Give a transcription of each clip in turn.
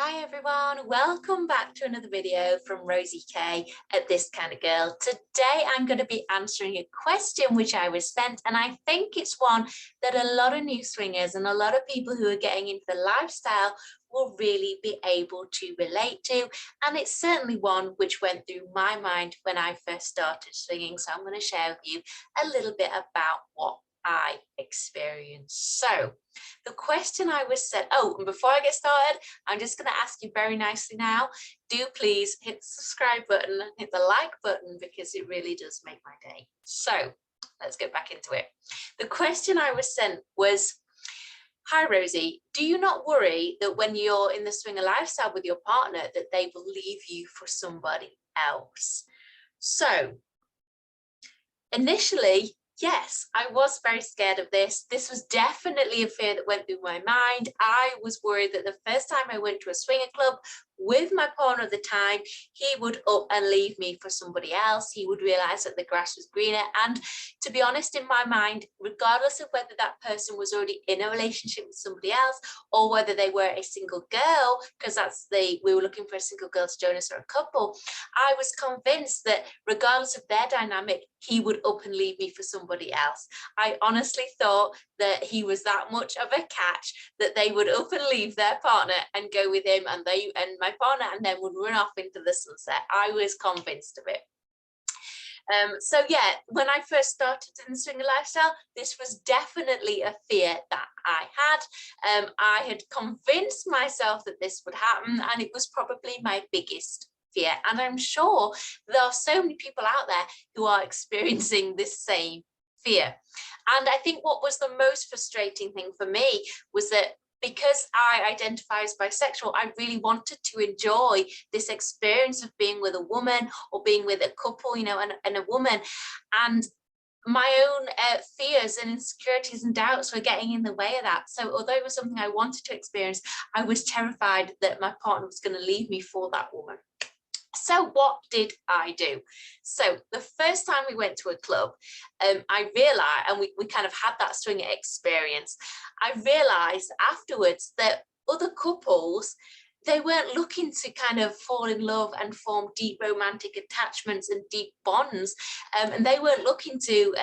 Hi everyone, welcome back to another video from Rosie K at This Kind of Girl. Today I'm going to be answering a question which I was sent, and I think it's one that a lot of new swingers and a lot of people who are getting into the lifestyle will really be able to relate to, and it's certainly one which went through my mind when I first started swinging. So I'm going to share with you a little bit about what I experienced. So the question I was sent, and before I get started, I'm just going to ask you very nicely now, do please hit the subscribe button, hit the like button, because it really does make my day. So let's get back into it. The question I was sent was, hi Rosie, do you not worry that when you're in the swinger lifestyle with your partner that they will leave you for somebody else? So initially, yes, I was very scared of this. This was definitely a fear that went through my mind. I was worried that the first time I went to a swinger club with my partner at the time, he would up and leave me for somebody else. He would realize that the grass was greener. And to be honest, in my mind, regardless of whether that person was already in a relationship with somebody else or whether they were a single girl, because we were looking for a single girl to join us or a couple, I was convinced that regardless of their dynamic, he would up and leave me for somebody else. I honestly thought that he was that much of a catch that they would up and leave their partner and go with him, and my partner and then would run off into the sunset. I was convinced of it. So yeah, when I first started in the swinger lifestyle, this was definitely a fear that I had. I had convinced myself that this would happen, and it was probably my biggest fear. And I'm sure there are so many people out there who are experiencing this same fear. And I think what was the most frustrating thing for me was that because I identify as bisexual, I really wanted to enjoy this experience of being with a woman or being with a couple, and a woman. And my own fears and insecurities and doubts were getting in the way of that. So although it was something I wanted to experience, I was terrified that my partner was going to leave me for that woman. So what did I do? So the first time we went to a club, I realized, and we kind of had that swinger experience, I realized afterwards that other couples, they weren't looking to kind of fall in love and form deep romantic attachments and deep bonds. And they weren't looking to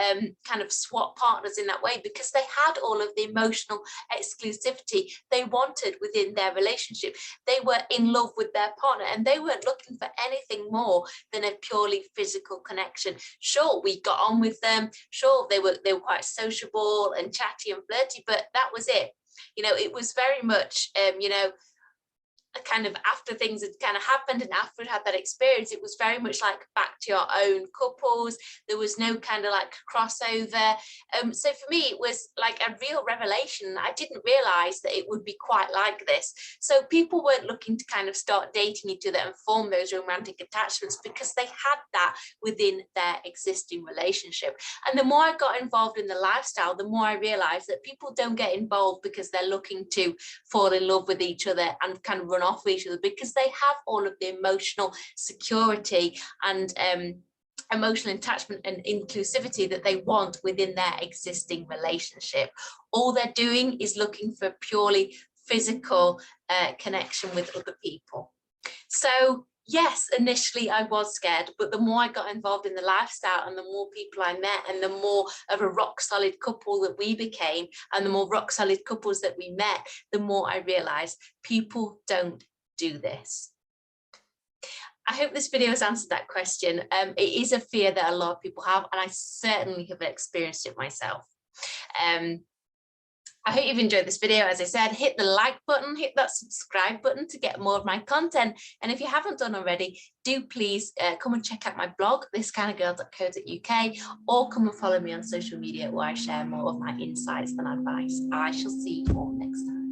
kind of swap partners in that way, because they had all of the emotional exclusivity they wanted within their relationship. They were in love with their partner and they weren't looking for anything more than a purely physical connection. Sure, we got on with them. Sure, they were quite sociable and chatty and flirty, but that was it. It was very much, kind of after things had kind of happened and after we'd had that experience, it was very much like back to your own couples. There was no kind of like crossover. So for me, it was like a real revelation. I didn't realize that it would be quite like this. So people weren't looking to kind of start dating each other and form those romantic attachments because they had that within their existing relationship. And the more I got involved in the lifestyle, the more I realized that people don't get involved because they're looking to fall in love with each other and kind of run off with each other, because they have all of the emotional security and emotional attachment and inclusivity that they want within their existing relationship. All they're doing is looking for purely physical connection with other people. So yes, initially I was scared, but the more I got involved in the lifestyle and the more people I met and the more of a rock solid couple that we became and the more rock solid couples that we met, the more I realized people don't do this. I hope this video has answered that question. It is a fear that a lot of people have, and I certainly have experienced it myself. I hope you've enjoyed this video. As I said, hit the like button, hit that subscribe button to get more of my content. And if you haven't done already, do please come and check out my blog, ThisKindaGirl.co.uk, or come and follow me on social media where I share more of my insights and advice. I shall see you all next time.